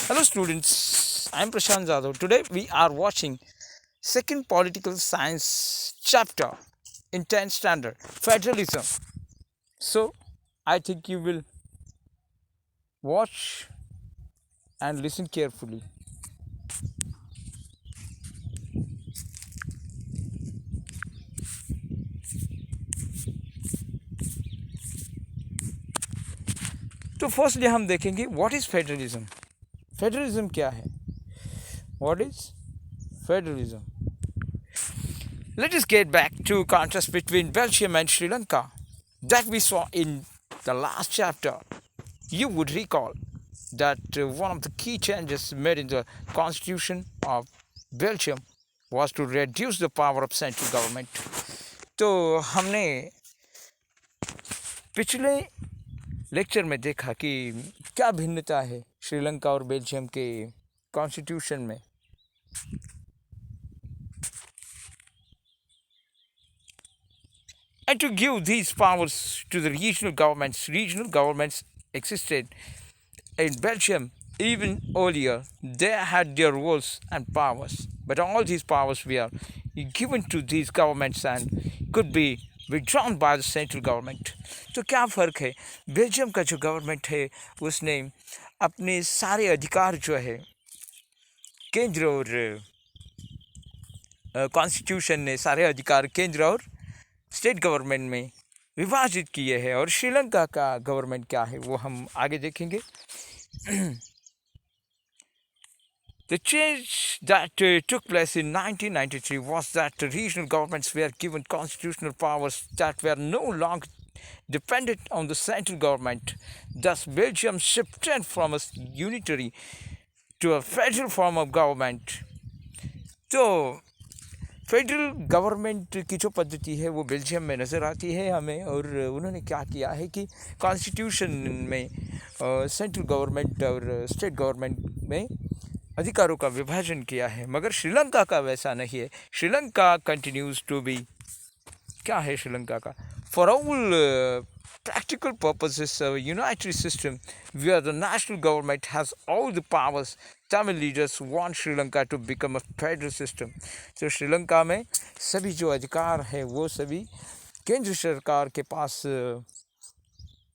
Hello students, I am Prashant Jadhav. Today we are watching second political science chapter in 10th standard, Federalism. So I think you will watch and listen carefully. तो firstly हम देखेंगे what is federalism. Federalism क्या है? What is federalism? Let us get back to contrast between Belgium and Sri Lanka that we saw in the last chapter. You would recall that one of the key changes made in the constitution of Belgium was to reduce the power of central government. तो हमने पिछले lecture में देखा कि क्या भिन्नता है श्रीलंका और बेल्जियम के कॉन्स्टिट्यूशन में. And to give these powers to the regional governments existed in Belgium even earlier. They had their roles and powers, but all these powers were given to these governments and could be withdrawn by the central government. तो क्या फ़र्क है? Belgium का जो government है उसने अपने सारे अधिकार जो है केंद्र और कॉन्स्टिट्यूशन ने सारे अधिकार केंद्र और स्टेट गवर्नमेंट में विभाजित किए हैं. और श्रीलंका का गवर्नमेंट क्या है वो हम आगे देखेंगे. The change that took place in 1993 was that the regional governments were given constitutional powers that were no longer dependent on the central government. Thus, Belgium shifted from a unitary to a federal form of government. तो federal government की जो पद्धति है वो Belgium में नज़र आती है हमें. और उन्होंने क्या किया है कि कॉन्स्टिट्यूशन में सेंट्रल गवर्नमेंट और स्टेट गवर्नमेंट में अधिकारों का विभाजन किया है. मगर श्रीलंका का वैसा नहीं है. श्रीलंका कंटिन्यूज टू बी, क्या है श्रीलंका का, for all practical purposes a unitary system where the national government has all the powers. Tamil leaders want Sri Lanka to become a federal system. तो श्रीलंका में सभी जो अधिकार है वो सभी केंद्र सरकार के पास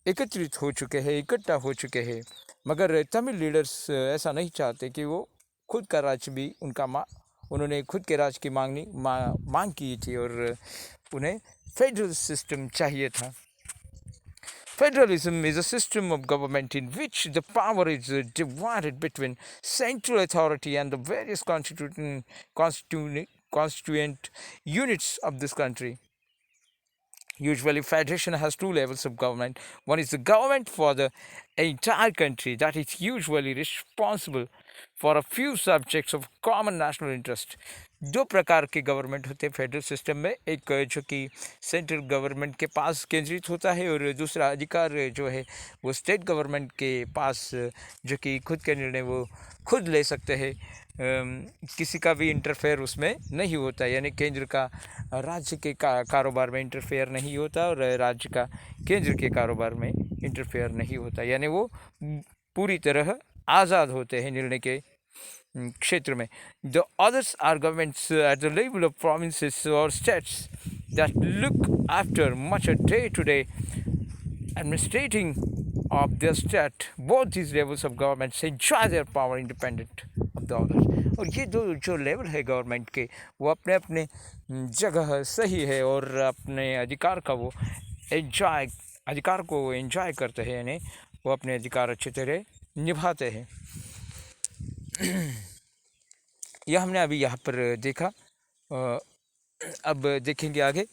एकत्रित हो चुके हैं, इकट्ठा हो चुके हैं. मगर तमिल लीडर्स ऐसा नहीं चाहते कि वो खुद का राज्य भी उन्होंने खुद के राज्य की मांग की थी और उन्हें फेडरल सिस्टम चाहिए था. Federalism is a system of government in which the power is divided between central authority and the various constituent units of this country. Usually, federation has two levels of government. One is the government for the entire country that is usually responsible for a few subjects of common national interest. दो प्रकार के government होते हैं federal system में. एक जो कि central government के पास केंद्रित होता है और दूसरा अधिकार जो है वो स्टेट गवर्नमेंट के पास जो कि खुद के निर्णय वो खुद ले सकते हैं. किसी का भी इंटरफेयर उसमें नहीं होता. यानी केंद्र का राज्य के कारोबार में इंटरफेयर नहीं होता और राज्य का केंद्र के कारोबार में इंटरफेयर नहीं होता. यानी वो पूरी तरह आज़ाद होते हैं निर्णय के क्षेत्र में. The others are governments at the level of provinces or states that look after much a day-to-day administrating of their state. Both these levels of governments enjoy their power independent of the others. और ये दो जो level है government के वो अपने अपने जगह सही है और अपने अधिकार को एंजॉय करते हैं. यानी वो अपने अधिकार अच्छी तरह निभाते हैं. यह हमने अभी यहाँ पर देखा. अब देखेंगे आगे.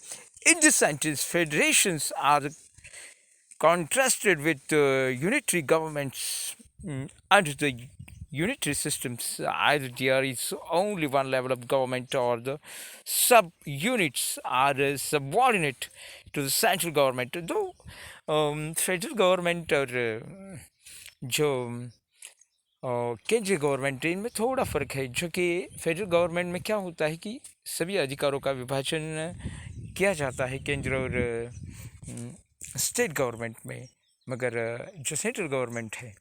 In this sentence, federations are contrasted with unitary governments. Under the unitary systems, either there is only one level of government or the sub-units are subordinate to the central government. Though federal government और जो केंद्रीय government इनमें थोड़ा फ़र्क है. जो कि federal government में क्या होता है कि सभी अधिकारों का विभाजन किया जाता है केंद्र और स्टेट गवर्नमेंट में. मगर जो सेंट्रल गवर्नमेंट है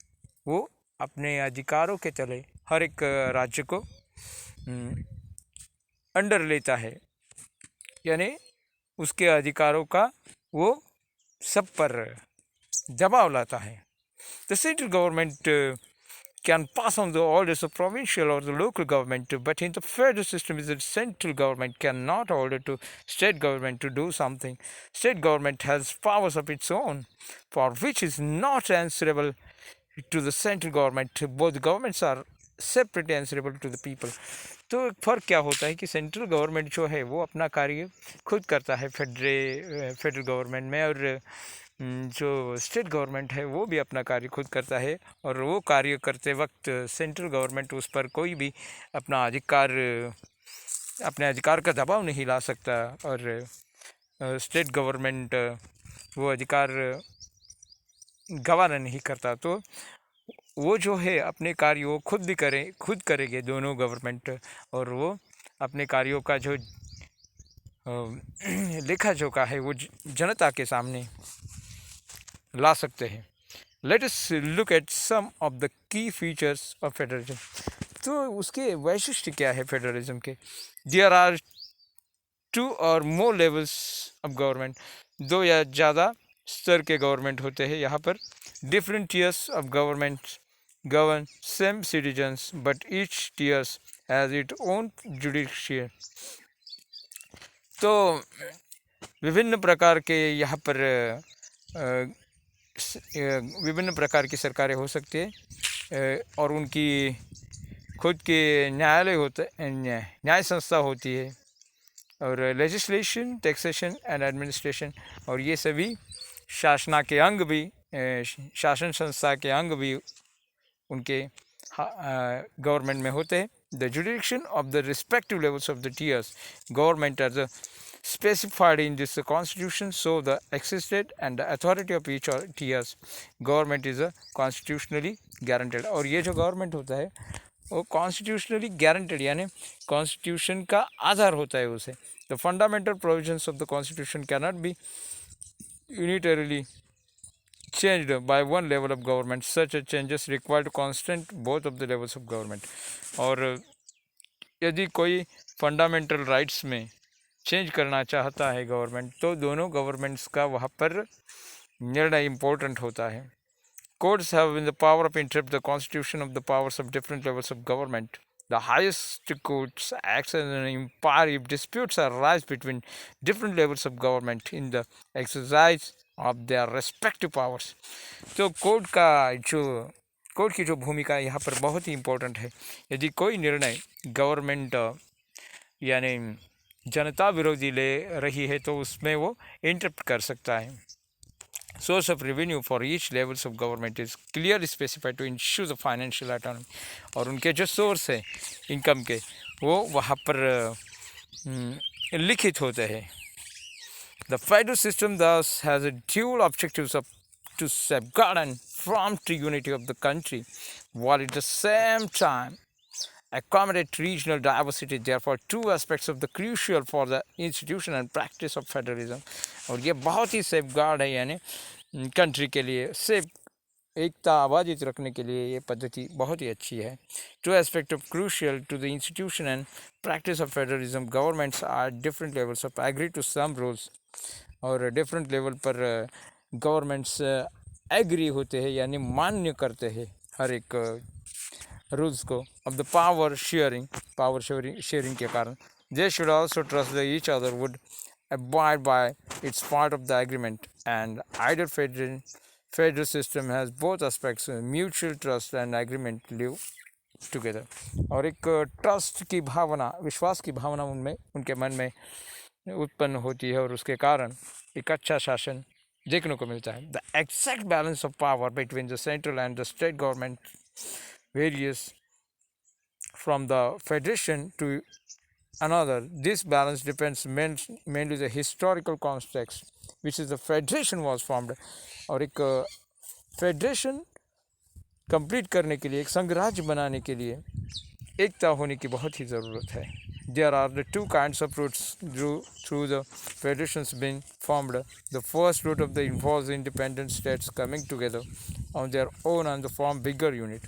वो अपने अधिकारों के तले हर एक राज्य को अंडर लेता है, यानी उसके अधिकारों का वो सब पर दबाव लाता है। The central government can pass on the orders of provincial or the local government, but in the federal system, the central government cannot order to state government to do something. State government has powers of its own, for which is not answerable to the central government. Both governments are separately answerable to the people. तो फ़र्क क्या होता है कि central government जो है वो अपना कार्य खुद करता है फेडरल गवर्नमेंट में, और जो स्टेट गवर्नमेंट है वो भी अपना कार्य खुद करता है, और वो कार्य करते वक्त सेंट्रल गवर्नमेंट उस पर कोई भी अपने अधिकार का दबाव नहीं ला सकता, और स्टेट गवर्नमेंट वो अधिकार गवारा नहीं करता। तो वो जो है अपने कार्यों खुद करेंगे दोनों गवर्नमेंट, और वो अपने कार्यों का जो लेखा जोखा है वो जनता के सामने ला सकते हैं। Let us look at some of the key features of federalism. तो उसके वैशिष्ट्य क्या है फेडरलिज्म के? There are 2 or more levels of government, 2 या ज़्यादा स्तर के गवर्नमेंट होते हैं यहाँ पर। Different tears of government govern same citizens, but each tiers has its own judiciary. तो विभिन्न प्रकार के यहाँ पर विभिन्न प्रकार की सरकारें हो सकती है, और उनकी खुद के न्याय संस्था होती है, और लेजिस्लेशन, टैक्सेशन एंड एडमिनिस्ट्रेशन, और ये सभी शासन संस्था के अंग भी उनके गवर्नमेंट में होते हैं। The jurisdiction of the respective levels of the tiers government as specified in this constitution, so the existed and the authority of each tiers government is a constitutionally guaranteed। और ये जो गवर्नमेंट होता है वो constitutionally guaranteed, यानी constitution का आधार होता है उसे। The fundamental provisions of the constitution cannot be unitarily changed by one level of government. Such a changes required constant both of the levels of government। और यदि कोई फंडामेंटल राइट्स में change करना चाहता है गवर्नमेंट, तो दोनों गवर्नमेंट्स का वहाँ पर निर्णय इम्पोर्टेंट होता है। Courts have in the power of interpret the constitution of the powers of different levels of government. The highest courts acts as an umpire if disputes arise between different levels of government in the exercise of their respective powers। तो court की जो भूमिका यहाँ पर बहुत ही important है। यदि कोई निर्णय गवर्नमेंट यानी जनता विरोधी ले रही है तो उसमें वो इंटरप्ट कर सकता है। Source of revenue for each levels of government is clearly specified to ensure the financial autonomy. और उनके जो सोर्स है इनकम के वो वहाँ पर लिखित होते हैं। The federal system thus has a dual objectives to safeguard and prompt unity of the country, while at the same time accommodate regional diversity. Therefore, 2 aspects of the crucial for the institution and practice of federalism। और ये बहुत ही safeguard है, यानी country के लिए safe एकता आबादित रखने के लिए ये पद्धति बहुत ही अच्छी है। 2 aspects of crucial to the institution and practice of federalism। Governments are different levels of agree to some rules, और डिफरेंट लेवल पर गवर्नमेंट्स एग्री होते हैं यानी मान्य करते हैं हर एक रूल्स को। ऑफ द पावर शेयरिंग के कारण they should also trust the each other would abide by its part of the agreement, and either federal system has both aspects, mutual trust and agreement live together। और एक trust की भावना, विश्वास की भावना उनके मन में उत्पन्न होती है, और उसके कारण एक अच्छा शासन देखने को मिलता है। The exact balance of power between the central and the state government varies from the federation to another। This balance depends mainly the historical context which is the federation was formed। और एक federation complete करने के लिए, एक संघराज्य बनाने के लिए एकता होने की बहुत ही ज़रूरत है। There are the 2 kinds of routes through the federations being formed। The first route of the involves independent states coming together on their own and form bigger unit.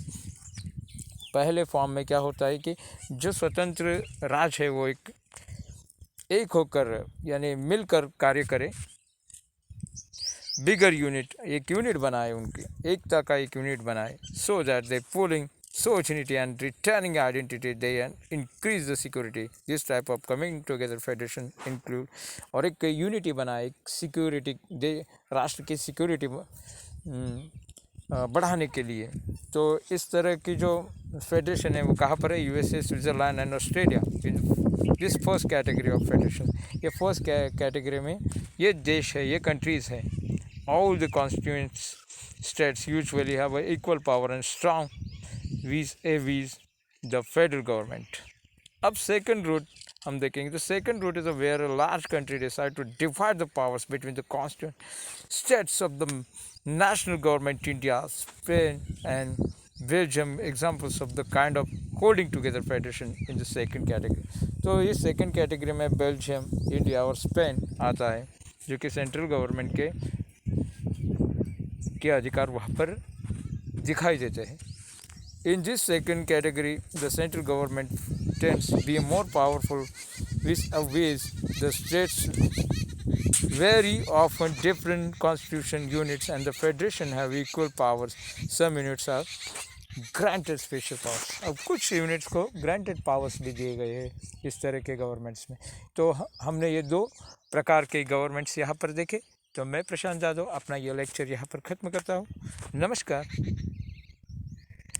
पहले फॉर्म में क्या होता है कि जो स्वतंत्र राज्य है वो एक होकर यानी मिलकर कार्य करे, बिगर यूनिट एक यूनिट बनाए, उनकी एकता का एक यूनिट बनाए, so that they pulling sovereignty and returning identity they and increase the security. This type of coming together federation include और एक यूनिटी बनाए, एक सिक्योरिटी दे, राष्ट्र की सिक्योरिटी बढ़ाने के लिए। तो इस तरह की जो फेडरेशन है वो कहाँ पर है? USA, Switzerland and Australia. This first category of federation, ये फर्स्ट कैटेगरी में ये देश है, ये कंट्रीज़ है। All the constituent states usually have equal power and strong vis-a-vis the federal government. अब सेकंड रूट हम देखेंगे। तो second route is where a large country decide to divide the powers between the constituent states of the national government. India, Spain and Belgium examples of the kind of holding together federation in the second category. तो इस second category में Belgium, India और Spain आता है, जो कि central government के अधिकार वहाँ पर दिखाई देते हैं। In this second category, the central government tends to be more powerful, which vis the states very often different constitution units and the federation have equal powers. Some units are granted special powers. अब कुछ units को granted powers भी दिए गए हैं इस तरह के गवर्नमेंट्स में। तो हमने ये दो प्रकार के गवर्नमेंट्स यहाँ पर देखे। तो मैं प्रशांत जाधव अपना ये लेक्चर यहाँ पर ख़त्म करता हूँ। नमस्कार।